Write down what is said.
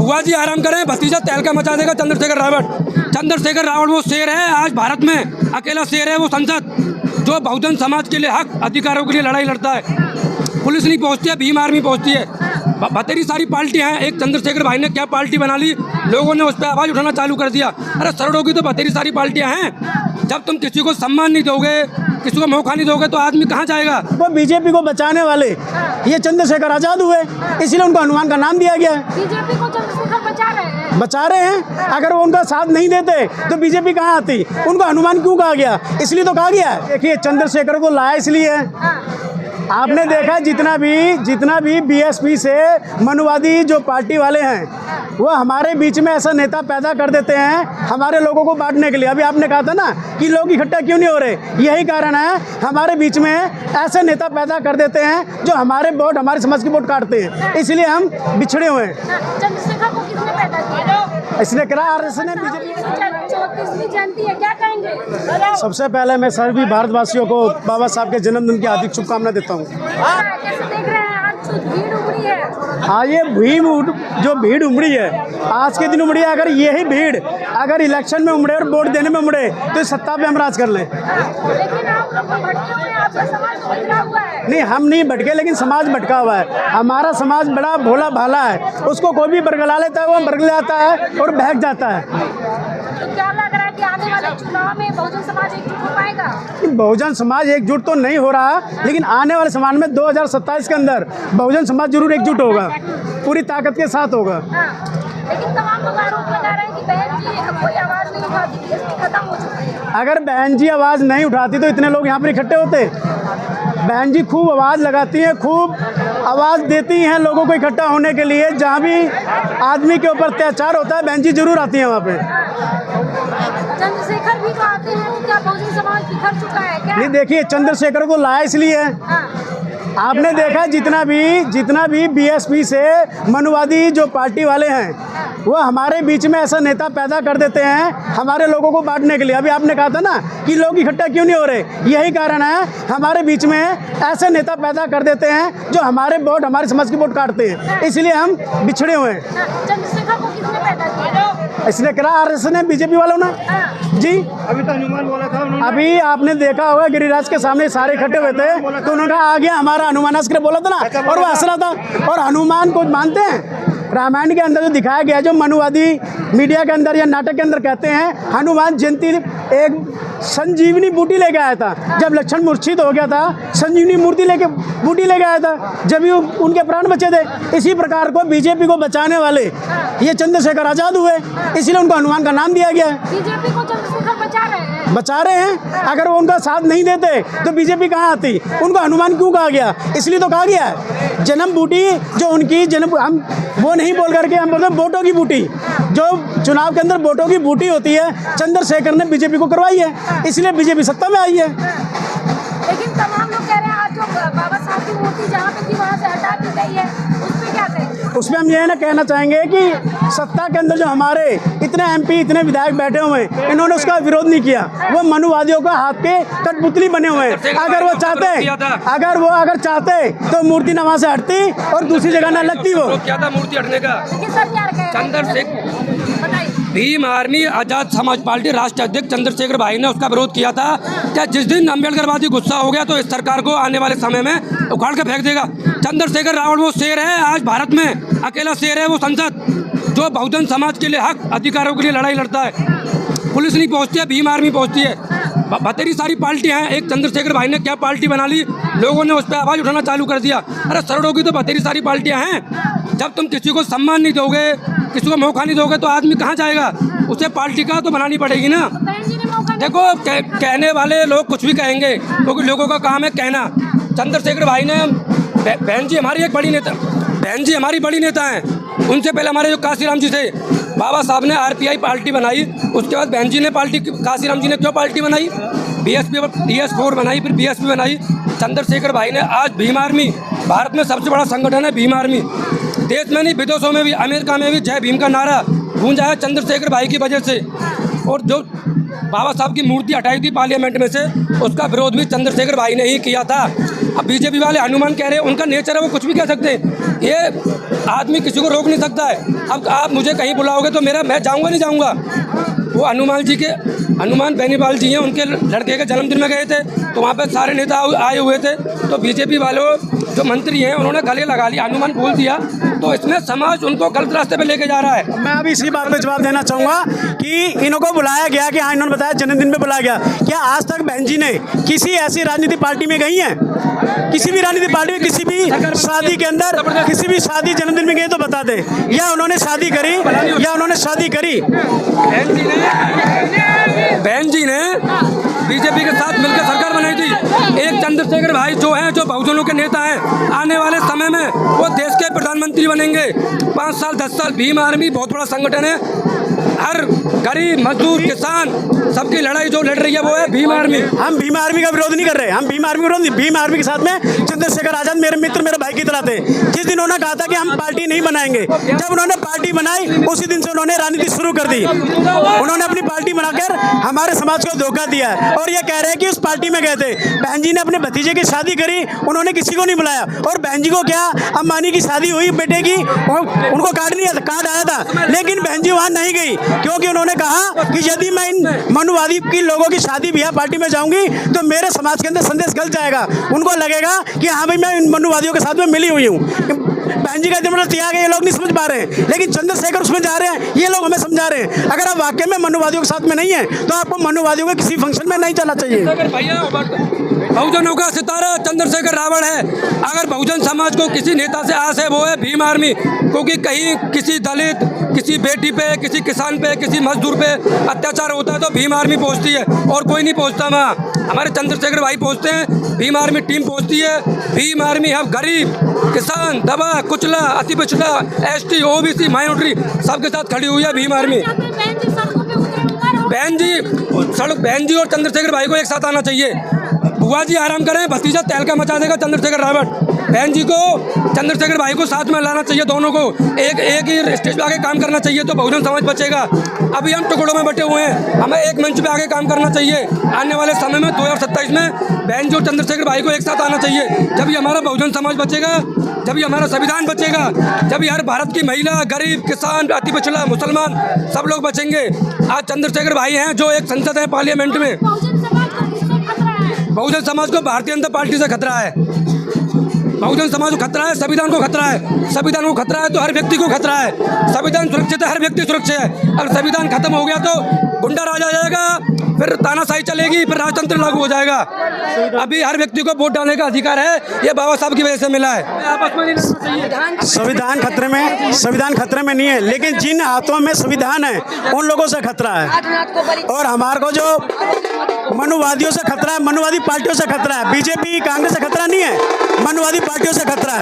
बुआ जी आराम करें, भतीजा तहलका मचा देगा चंद्रशेखर रावत। चंद्रशेखर रावत वो शेर है, आज भारत में अकेला शेर है वो संसद, जो बहुजन समाज के लिए हक अधिकारों के लिए लड़ाई लड़ता है। पुलिस नहीं पहुंचती है, भीम आर्मी पहुंचती है। बतेरी सारी पार्टियां हैं, एक चंद्रशेखर भाई ने क्या पार्टी बना ली, लोगों ने उस पर आवाज़ उठाना चालू कर दिया। अरे सड़कों की तो बतेरी सारी पार्टियां हैं। जब तुम किसी को सम्मान नहीं दोगे, किसी को मौका नहीं दोगे, तो आदमी कहाँ जाएगा। वो बीजेपी को बचाने वाले ये चंद्रशेखर आजाद हुए, इसलिए उनको हनुमान का नाम दिया गया है। बीजेपी को चंद्रशेखर बचा रहे हैं। अगर वो उनका साथ नहीं देते तो बीजेपी कहाँ आती, उनको हनुमान क्यों कहा गया, इसलिए तो कहा गया है। देखिए चंद्रशेखर को लाया इसलिए आपने देखा जितना भी बीएसपी से मनुवादी जो पार्टी वाले हैं वो हमारे बीच में ऐसा नेता पैदा कर देते हैं हमारे लोगों को बांटने के लिए। अभी आपने कहा था ना कि लोग इकट्ठा क्यों नहीं हो रहे, यही कारण है। हमारे बीच में ऐसे नेता पैदा कर देते हैं जो हमारे वोट, हमारे समाज की वोट काटते हैं, इसलिए हम बिछड़े हुए हैं। चंद्रशेखर को किसने पैदा किया? इसने करा आरएसएस ने, बीजेपी। 34वीं जयंती है, क्या कहेंगे? सबसे पहले मैं सभी भारतवासियों को बाबा साहब के जन्मदिन की हार्दिक शुभकामनाएं देता हूँ। कैसे देख रहे हैं, आज तो भीड़ उमड़ी है। हाँ, ये जो भीड़ उमड़ी है आज के दिन उमड़ी है। अगर यही भीड़ अगर इलेक्शन में उमड़े और वोट देने में उमड़े तो इस सत्ता पे हम राज कर लें। लेकिन आप लोग तो भटके हुए हैं, आपका समाज तो भटका हुआ है। नहीं, हम नहीं भटके, लेकिन समाज भटका हुआ है। हमारा समाज बड़ा भोला भाला है, उसको कोई भी बरगला लेता है, वो बरगला जाता है और बहक जाता है। तो क्या लग रहा है कि आने वाले चुनाव में बहुजन समाज एकजुट हो पाएगा? बहुजन समाज एकजुट तो नहीं हो रहा, लेकिन आने वाले समाज में 2027 के अंदर बहुजन समाज जरूर एकजुट होगा, पूरी ताकत के साथ होगा। लेकिन तमाम लोग आरोप लगा रहे हैं कि बहन जी कोई आवाज़ नहीं उठाती, बीएसपी खत्म हो चुकी है। अगर बहन जी आवाज़ नहीं उठाती तो इतने लोग यहाँ पर इकट्ठे होते। बहन जी खूब आवाज़ लगाती हैं, खूब आवाज़ देती हैं लोगों को इकट्ठा होने के लिए। जहाँ भी आदमी के ऊपर अत्याचार होता है बहन जी जरूर आती हैं वहाँ पे। चंद्रशेखर भी तो आते हैं, क्या बहुजन समाज बिखर चुका है क्या? नहीं, देखिए चंद्रशेखर को लाया इसलिए आपने देखा जितना भी बीएसपी से मनुवादी जो पार्टी वाले हैं वो हमारे बीच में ऐसा नेता पैदा कर देते हैं हमारे लोगों को बांटने के लिए। अभी आपने कहा था ना कि लोग इकट्ठा क्यों नहीं हो रहे, यही कारण है। हमारे बीच में ऐसे नेता पैदा कर देते हैं जो हमारे वोट, हमारे समाज की वोट काटते हैं, इसलिए हम बिछड़े हुए हैं। चंद्रशेखर को किसने पैदा किया? इसने करा आरएसएस ने, बीजेपी वालों ने जी। अभी तो हनुमान बोला था उन्होंने। अभी आपने देखा होगा गिरिराज के सामने सारे इकट्ठे हुए थे तो उन्होंने कहा आ गया हमारा हनुमान अस्कर बोला था ना, और वो हंस रहा था। और हनुमान को मानते हैं, रामायण के अंदर जो दिखाया गया, जो मनुवादी मीडिया के अंदर या नाटक के अंदर कहते हैं हनुमान जयंती एक संजीवनी बूटी लेके आया था। जब लक्ष्मण मूर्छित हो गया था संजीवनी बूटी लेके आया था, जब भी उनके प्राण बचे थे। इसी प्रकार को बीजेपी को बचाने वाले ये चंद्रशेखर आजाद हुए, इसलिए उनको हनुमान का नाम दिया गया है। बीजेपी को चंद्रशेखर बचा रहे हैं। अगर वो उनका साथ नहीं देते तो बीजेपी कहाँ आती, उनको हनुमान क्यों कहा गया, इसलिए तो कहा गया है। जन्म बूटी जो उनकी हम वो नहीं बोल करके हम बोलते हैं वोटों की बूटी, जो चुनाव के अंदर वोटों की बूटी होती है, चंद्रशेखर ने बीजेपी को करवाई है, इसलिए बीजेपी सत्ता में आई है। लेकिन तमाम लोग कह रहे हैं आज जो बाबा साहब की मूर्ति जहाँ पे थी वहाँ से हटा दी गई है, उस पर क्या कहेंगे? उसमें हम ये ना कहना चाहेंगे कि सत्ता के अंदर जो हमारे इतने एमपी, इतने विधायक बैठे हुए हैं, इन्होंने उसका विरोध नहीं किया। वो मनुवादियों का हाथ के कठपुतली बने हुए हैं। अगर वो चाहते तो मूर्ति न वहाँ से हटती और दूसरी जगह न लगती। वो क्या था मूर्ति हटने का? लेकिन सर क्या कह रहे हैं? चंद्रशेखर बताइए। भीम आर्मी आजाद समाज पार्टी राष्ट्रीय अध्यक्ष चंद्रशेखर भाई ने उसका विरोध किया था। क्या जिस दिन अम्बेडकरवादी गुस्सा हो गया तो इस सरकार को आने वाले समय में उखाड़ के फेंक देगा। चंद्रशेखर रावत वो शेर है, आज भारत में अकेला शेर है वो संसद, जो बहुजन समाज के लिए हक अधिकारों के लिए लड़ाई लड़ता है। पुलिस नहीं पहुंचती है, भीम आर्मी पहुंचती है। बतेरी सारी पार्टियां हैं, एक चंद्रशेखर भाई ने क्या पार्टी बना ली, लोगों ने उस पर आवाज़ उठाना चालू कर दिया। अरे सड़कों की तो बतेरी सारी पार्टियां हैं। जब तुम किसी को सम्मान नहीं दोगे, किसी को मौका नहीं दोगे, तो आदमी कहाँ जाएगा। उसे पार्टी का तो बनानी पड़ेगी ना। देखो कहने वाले लोग कुछ भी कहेंगे क्योंकि लोगों का काम है कहना। चंद्रशेखर भाई ने, बहन जी हमारी बड़ी नेता हैं। उनसे पहले हमारे जो काशीराम जी थे, बाबा साहब ने आरपीआई पार्टी बनाई, उसके बाद बहन जी ने काशीराम जी ने क्यों पार्टी बनाई, बीएसपी DS4 बनाई, फिर बीएसपी बनाई। चंद्रशेखर भाई ने आज भीम आर्मी, भारत में सबसे बड़ा संगठन है भीम आर्मी, देश में नहीं विदेशों में भी, अमेरिका में भी जय भीम का नारा गूंजा है चंद्रशेखर भाई की वजह से। और जो बाबा साहब की मूर्ति हटाई थी पार्लियामेंट में से, उसका विरोध भी चंद्रशेखर भाई ने ही किया था। अब बीजेपी वाले हनुमान कह रहे हैं, उनका नेचर है, वो कुछ भी कह सकते हैं। ये आदमी किसी को रोक नहीं सकता है। अब आप मुझे कहीं बुलाओगे तो मैं जाऊँगा नहीं जाऊँगा। वो हनुमान बेनीवाल जी हैं, उनके लड़के के जन्मदिन में गए थे तो वहाँ पे सारे नेता आए हुए थे, तो बीजेपी वालों जो मंत्री हैं उन्होंने गले लगा लिया, हनुमान बोल दिया, तो इसमें समाज उनको गलत रास्ते पे लेके जा रहा है। मैं अभी इसी बात पे जवाब देना चाहूँगा कि इनको बुलाया गया कि हाँ, इन्होंने बताया जन्मदिन पे बुलाया गया। क्या आज तक बहन जी ने किसी ऐसी राजनीतिक पार्टी में गई हैं? किसी भी राजनीतिक पार्टी में किसी भी शादी के अंदर, किसी भी शादी जन्मदिन में गए तो बता दें, या उन्होंने शादी करी या उन्होंने शादी करी। बहन जी ने बीजेपी के साथ मिलकर सरकार बनाई थी। एक चंद्रशेखर भाई जो हैं, जो बहुजनों के नेता हैं, आने वाले समय में वो देश के प्रधानमंत्री बनेंगे। 5 साल 10 साल भीम आर्मी बहुत बड़ा संगठन है। हर गरीब मजदूर किसान सबकी लड़ाई जो लड़ रही है वो है भीम आर्मी। हम भीम आर्मी का विरोध नहीं कर रहे, हम भीम आर्मी का विरोध नहीं। भीम आर्मी के साथ में चंद्रशेखर आजाद मेरे मित्र, मेरे भाई की तरह थे। जिस दिन उन्होंने कहा था कि हम पार्टी नहीं बनाएंगे, जब उन्होंने पार्टी बनाई उसी दिन से उन्होंने राजनीति शुरू कर दी। उन्होंने अपनी पार्टी बनाकर हमारे समाज को धोखा दिया और ये कह रहे हैं कि उस पार्टी में गए थे। बहन जी ने अपने भतीजे की शादी करी, उन्होंने किसी को नहीं बुलाया। और बहन जी को क्या, अम्बानी की शादी हुई बेटे की, उनको कार्ड आया था, लेकिन बहन जी वहाँ नहीं गई क्योंकि उन्होंने कहा कि यदि मैं इन मनुवादी की लोगों की शादी ब्याह पार्टी में जाऊंगी तो मेरे समाज के अंदर संदेश गलत जाएगा। उनको लगेगा कि हाँ भाई, मैं इन मनुवादियों के साथ में मिली हुई हूँ। बहन जी का मतलब त्याग है, ये लोग नहीं समझ पा रहे हैं, लेकिन चंद्रशेखर उसमें जा रहे हैं, ये लोग हमें समझा रहे हैं। अगर आप वाकई में मनुवादियों के साथ में नहीं है तो आपको मनुवादियों के किसी फंक्शन में नहीं चलना चाहिए। बहुजनों का सितारा चंद्रशेखर रावण है। अगर बहुजन समाज को किसी नेता से आस है वो है भीम आर्मी, क्योंकि कहीं किसी दलित, किसी बेटी पे, किसी किसान पे, किसी मजदूर पे अत्याचार होता है तो भीम आर्मी पहुंचती है और कोई नहीं पहुंचता। वहाँ हमारे चंद्रशेखर भाई पहुंचते हैं, भीम आर्मी टीम पहुंचती है। भीम आर्मी हम गरीब, किसान, दबा, कुचला, अति पिछड़ा, ST, OBC, माइनॉरिटी सबके साथ खड़ी हुई है भीम आर्मी। बहन जी और चंद्रशेखर भाई को एक साथ आना चाहिए। बुआ जी आराम करें, भतीजा तहलका मचा देगा चंद्रशेखर रावण। बहन जी को, चंद्रशेखर भाई को साथ में लाना चाहिए, दोनों को एक ही स्टेज पे आगे काम करना चाहिए तो बहुजन समाज बचेगा। अभी हम टुकड़ों में बटे हुए हैं, हमें एक मंच पे आगे काम करना चाहिए। आने वाले समय में 2027 में बहन जी और चंद्रशेखर भाई को एक साथ आना चाहिए। जब ही हमारा बहुजन समाज बचेगा, जब ही हमारा संविधान बचेगा, जब ही हर भारत की महिला, गरीब, किसान, अति पिछड़ा, मुसलमान सब लोग बचेंगे। आज चंद्रशेखर भाई हैं जो एक संसद है, पार्लियामेंट में। बहुजन समाज को भारतीय जनता पार्टी से खतरा है, बहुजन समाज को खतरा है, संविधान को खतरा है। संविधान को खतरा है तो हर व्यक्ति को खतरा है। संविधान सुरक्षित है, हर व्यक्ति सुरक्षित है। अगर संविधान खत्म हो गया तो गुंडा राज आ जाएगा, फिर तानाशाही चलेगी, फिर राजतंत्र लागू हो जाएगा। अभी हर व्यक्ति को वोट डालने का अधिकार है, ये बाबा साहब की वजह से मिला है। आपस में नहीं लड़ना चाहिए। संविधान खतरे में नहीं है, लेकिन जिन हाथों में संविधान है उन लोगों से खतरा है। और हमारे को जो मनुवादियों से खतरा है, मनुवादी पार्टियों से खतरा है। बीजेपी, कांग्रेस से खतरा नहीं है, मनुवादी पार्टियों से खतरा है।